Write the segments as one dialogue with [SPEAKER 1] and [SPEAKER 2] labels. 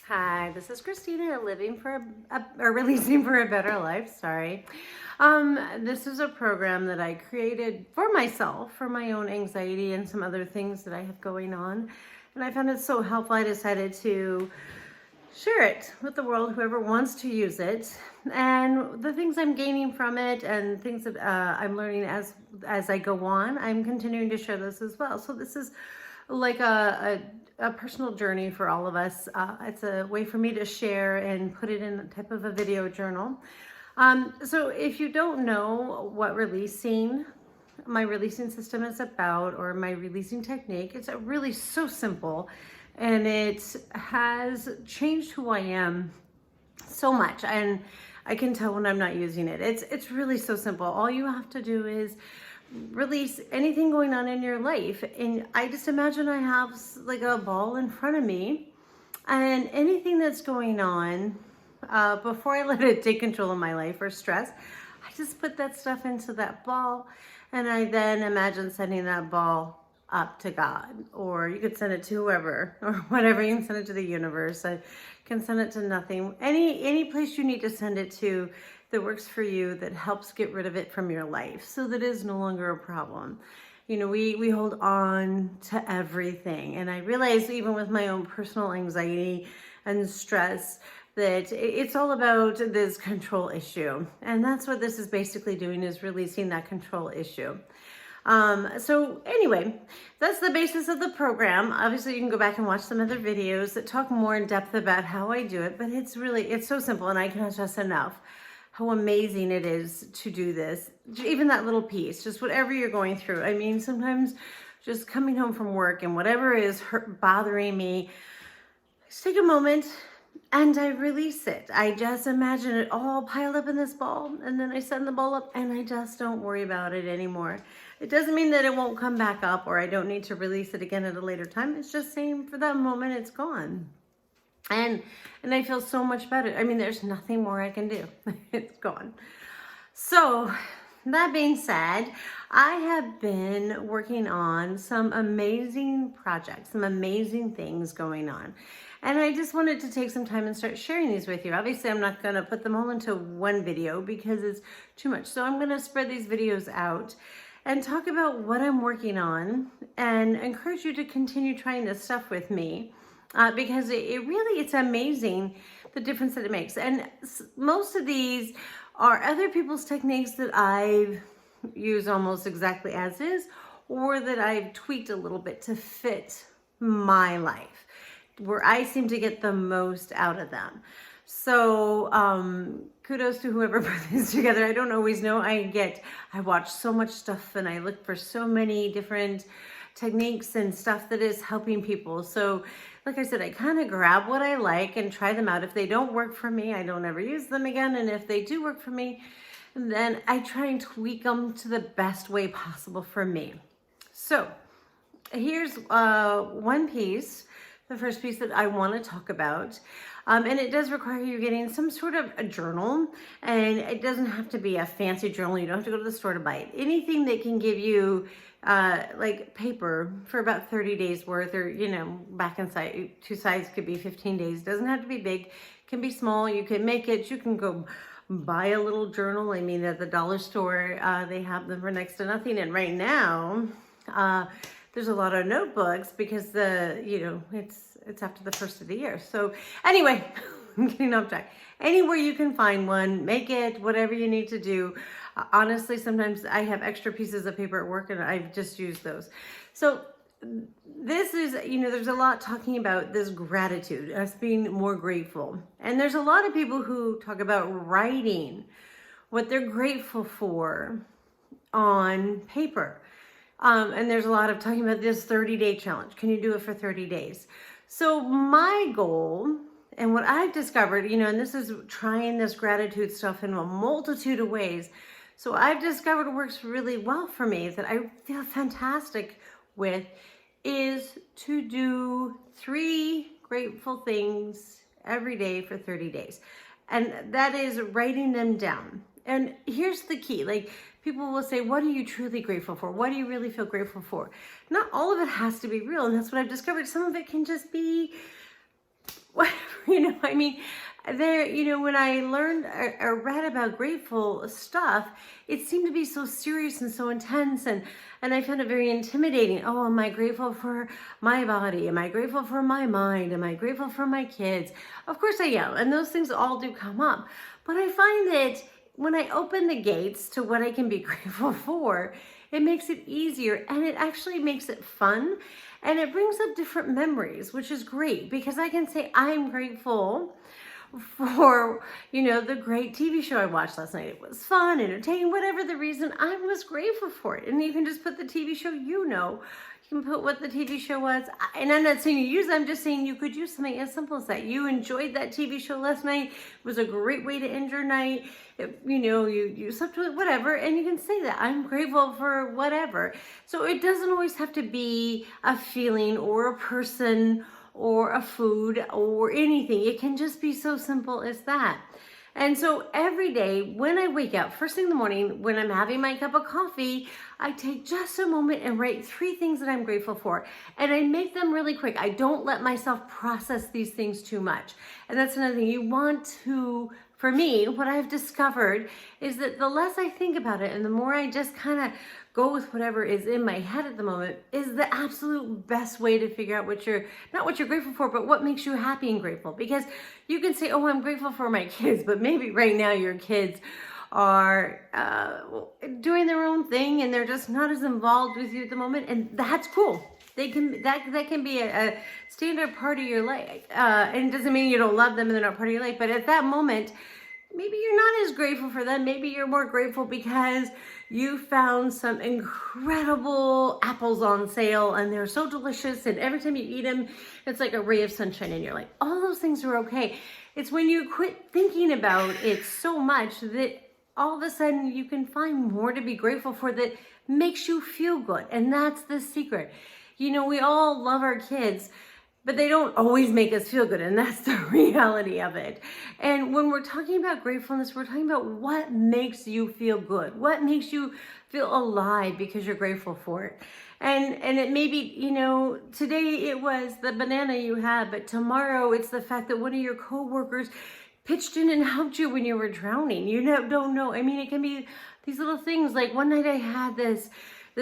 [SPEAKER 1] Hi, this is Christina, living for or releasing for a better life. Sorry. This is a program that I created for myself, for my own anxiety and some other things that I have going on. And I found it so helpful, I decided to share it with the world, whoever wants to use it, and the things I'm gaining from it, and things that I'm learning as I go on. I'm continuing to share this as well. So this is like a personal journey for all of us. It's a way for me to share and put it in a type of a video journal. So if you don't know what my releasing system is about, or my releasing technique, it's really so simple, and it has changed who I am so much. And I can tell when I'm not using it. It's really so simple. All you have to do is release anything going on in your life. And I just imagine I have like a ball in front of me, and anything that's going on, before I let it take control of my life or stress, I just put that stuff into that ball, and I then imagine sending that ball up to God, or you could send it to whoever or whatever. You can send it to the universe. I can send it to nothing. Any place you need to send it to that works for you, that helps get rid of it from your life, so that it is no longer a problem. You know, we hold on to everything. And I realize, even with my own personal anxiety and stress, that it's all about this control issue. And that's what this is basically doing, is releasing that control issue. So anyway, that's the basis of the program. Obviously, you can go back and watch some other videos that talk more in depth about how I do it, but it's so simple, and I cannot stress enough how amazing it is to do this. Even that little piece, just whatever you're going through. I mean, sometimes just coming home from work and whatever is bothering me, I just take a moment and I release it. I just imagine it all piled up in this ball, and then I send the ball up, and I just don't worry about it anymore. It doesn't mean that it won't come back up, or I don't need to release it again at a later time. It's just saying, for that moment, it's gone. And I feel so much better. I mean, there's nothing more I can do. It's gone. So that being said, I have been working on some amazing projects, some amazing things going on. And I just wanted to take some time and start sharing these with you. Obviously, I'm not going to put them all into one video because it's too much. So I'm going to spread these videos out and talk about what I'm working on, and encourage you to continue trying this stuff with me. Because it's amazing the difference that it makes. And most of these are other people's techniques that I've used almost exactly as is, or that I've tweaked a little bit to fit my life, where I seem to get the most out of them. So kudos to whoever put this together. I don't always know. I watch so much stuff, and I look for so many different techniques and stuff that is helping people. So like I said, I kind of grab what I like and try them out. If they don't work for me, I don't ever use them again. And if they do work for me, then I try and tweak them to the best way possible for me. So here's one piece, the first piece that I want to talk about. And it does require you getting some sort of a journal, and it doesn't have to be a fancy journal. You don't have to go to the store to buy it. Anything that can give you like paper for about 30 days worth, or, back inside, two sides could be 15 days. Doesn't have to be big, can be small. You can make it. You can go buy a little journal. I mean, at the dollar store, they have them for next to nothing. And right now, there's a lot of notebooks because it's after the first of the year. So anyway, I'm getting off track. Anywhere you can find one, make it, whatever you need to do. Honestly, sometimes I have extra pieces of paper at work, and I've just used those. So this is, there's a lot talking about this gratitude, us being more grateful. And there's a lot of people who talk about writing what they're grateful for on paper. And there's a lot of talking about this 30-day challenge. Can you do it for 30 days? So my goal, and what I've discovered, and this is trying this gratitude stuff in a multitude of ways. So I've discovered works really well for me, that I feel fantastic with, is to do 3 grateful things every day for 30 days. And that is writing them down. And here's the key, like, people will say, what are you truly grateful for? What do you really feel grateful for? Not all of it has to be real, and that's what I've discovered. Some of it can just be whatever I mean, when I learned or read about grateful stuff, it seemed to be so serious and so intense, and I found it very intimidating. Oh, am I grateful for my body? Am I grateful for my mind? Am I grateful for my kids? Of course I am, and those things all do come up. But I find that when I open the gates to what I can be grateful for, it makes it easier, and it actually makes it fun, and it brings up different memories, which is great, because I can say I'm grateful for, the great TV show I watched last night. It was fun, entertaining, whatever the reason, I was grateful for it. And you can just put the TV show, you can put what the TV show was. And I'm not saying you use it, I'm just saying you could use something as simple as that. You enjoyed that TV show last night. It was a great way to end your night. You slept with whatever, and you can say that. I'm grateful for whatever. So it doesn't always have to be a feeling or a person or a food or anything. It can just be so simple as that. And so every day when I wake up, first thing in the morning, when I'm having my cup of coffee, I take just a moment and write 3 things that I'm grateful for. And I make them really quick. I don't let myself process these things too much. And that's another thing. You want to, for me, what I've discovered is that the less I think about it and the more I just kind of go with whatever is in my head at the moment is the absolute best way to figure out not what you're grateful for, but what makes you happy and grateful. Because you can say, oh, I'm grateful for my kids, but maybe right now your kids are doing their own thing and they're just not as involved with you at the moment, and that's cool. That can be a standard part of your life, and it doesn't mean you don't love them and they're not part of your life, but at that moment maybe you're not as grateful for them. Maybe you're more grateful because you found some incredible apples on sale and they're so delicious, and every time you eat them it's like a ray of sunshine in your life. All those things are okay. It's when you quit thinking about it so much that all of a sudden you can find more to be grateful for that makes you feel good. And that's the secret. We all love our kids, but they don't always make us feel good, and that's the reality of it. And when we're talking about gratefulness, we're talking about what makes you feel good, what makes you feel alive because you're grateful for it. And it may be, today it was the banana you had, but tomorrow it's the fact that one of your coworkers pitched in and helped you when you were drowning. You don't know. I mean, it can be these little things. Like one night I had this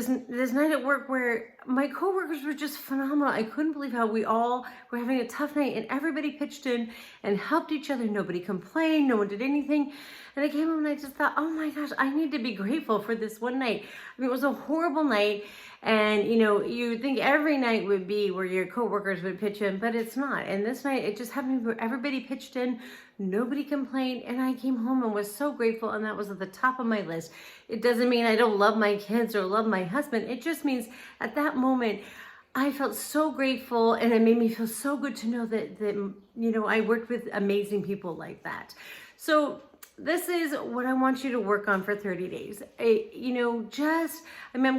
[SPEAKER 1] night at work where my coworkers were just phenomenal. I couldn't believe how we all were having a tough night and everybody pitched in and helped each other. Nobody complained. No one did anything. And I came home and I just thought, oh my gosh, I need to be grateful for this one night. I mean, it was a horrible night. And, you think every night would be where your coworkers would pitch in, but it's not. And this night, it just happened where everybody pitched in, nobody complained, and I came home and was so grateful, and that was at the top of my list. It doesn't mean I don't love my kids or love my husband. It just means at that moment, I felt so grateful, and it made me feel so good to know that I worked with amazing people like that. So this is what I want you to work on for 30 days. I'm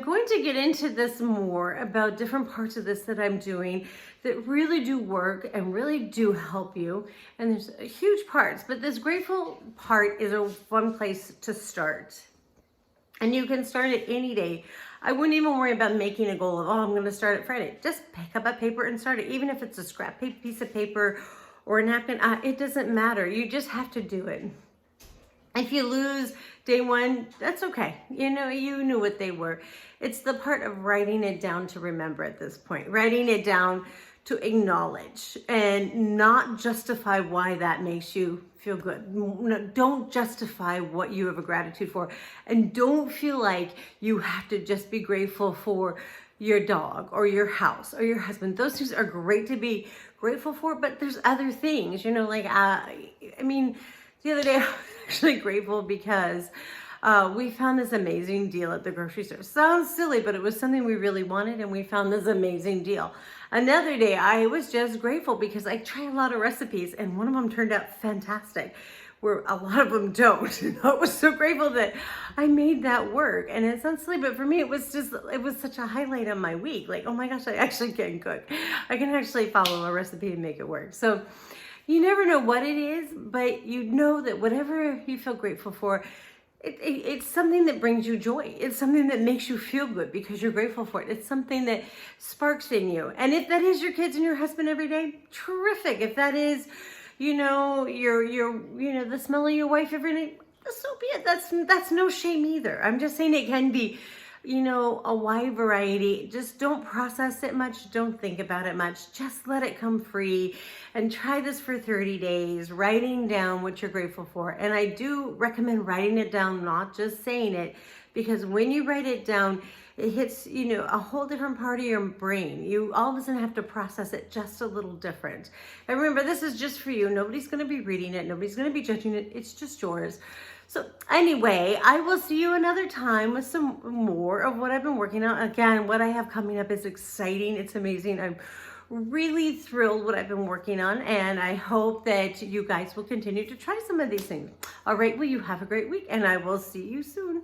[SPEAKER 1] going to get into this more about different parts of this that I'm doing that really do work and really do help you. And there's huge parts, but this grateful part is a fun place to start. And you can start it any day. I wouldn't even worry about making a goal of, I'm going to start it Friday. Just pick up a paper and start it. Even if it's a scrap piece of paper or a napkin, it doesn't matter. You just have to do it. If you lose day one, that's okay. You knew what they were. It's the part of writing it down to remember at this point. Writing it down to acknowledge and not justify why that makes you feel good. No, don't justify what you have a gratitude for. And don't feel like you have to just be grateful for your dog or your house or your husband. Those things are great to be grateful for, but there's other things, the other day I was actually grateful because we found this amazing deal at the grocery store. Sounds silly, but it was something we really wanted, and we found this amazing deal. Another day, I was just grateful because I try a lot of recipes, and one of them turned out fantastic, where a lot of them don't. I was so grateful that I made that work. And it sounds silly, but for me, it was such a highlight of my week. Like, oh my gosh, I actually can cook. I can actually follow a recipe and make it work. So you never know what it is, but you know that whatever you feel grateful for, it's something that brings you joy. It's something that makes you feel good because you're grateful for it. It's something that sparks in you. And if that is your kids and your husband every day, terrific. If that is, the smell of your wife every night, so be it. That's no shame either. I'm just saying it can be, a wide variety. Just don't process it much. Don't think about it much. Just let it come free and try this for 30 days, writing down what you're grateful for. And I do recommend writing it down, not just saying it, because when you write it down, it hits, a whole different part of your brain. You all of a sudden have to process it just a little different. And remember, this is just for you. Nobody's going to be reading it. Nobody's going to be judging it. It's just yours. So anyway, I will see you another time with some more of what I've been working on. Again, what I have coming up is exciting. It's amazing. I'm really thrilled what I've been working on, and I hope that you guys will continue to try some of these things. All right, well, you have a great week, and I will see you soon.